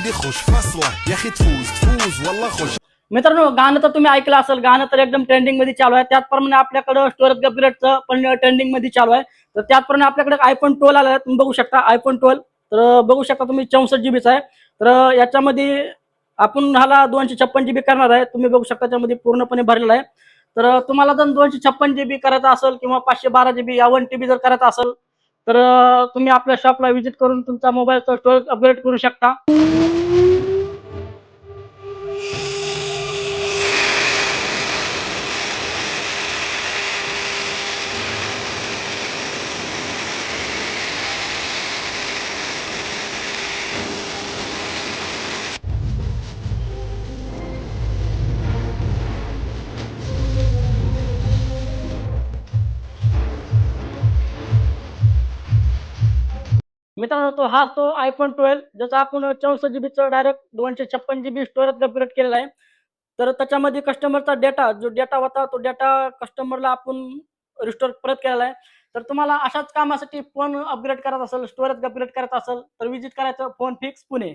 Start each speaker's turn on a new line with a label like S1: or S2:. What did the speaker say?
S1: عندي خوش فصلة يا اخي تفوز والله خوش.
S2: मित्रांनो, गाणं तर तुम्ही ऐकलं असेल, गाणं तर एकदम ट्रेंडिंग मध्ये चालू आहे. त्याचप्रमाणे आपल्याकडे स्टोरेज अपग्रेडचं पण ट्रेंडिंग मध्ये चालू आहे. तर त्याचप्रमाणे आपल्याकडे आयफोन 12 आला आहे. तुम्ही बघू शकता आयफोन 12. तर बघू शकता तुम्ही 64 जीबीचा आहे. तर याच्यामध्ये आपण ह्याला 256 जीबी करणार आहे. तुम्ही बघू शकता त्यामध्ये पूर्णपणे भरलेला आहे. तर तुम्हाला जर 256 जीबी करायचा असेल किंवा 512 जीबी या 1 टीबी जर करायचा असेल तर तुम्ही आपल्या शॉपला व्हिजिट करून तुमचा मोबाईलचा स्टोरेज अपग्रेड करू शकता. मित्रांनो, तो आयफोन 12 ज्याचा आपण 64 जीबीचं डायरेक्ट 256 जीबी स्टोरेज अपग्रेड केलेला आहे. तर त्याच्यामध्ये कस्टमरचा डेटा जो डेटा होता तो डेटा कस्टमरला आपण रिस्टोर परत केलेला आहे. तर तुम्हाला अशाच कामासाठी फोन अपग्रेड करायचा असेल, स्टोरेज अपग्रेड करायचा असेल तर व्हिजिट करायचं फोन फिक्स पुणे.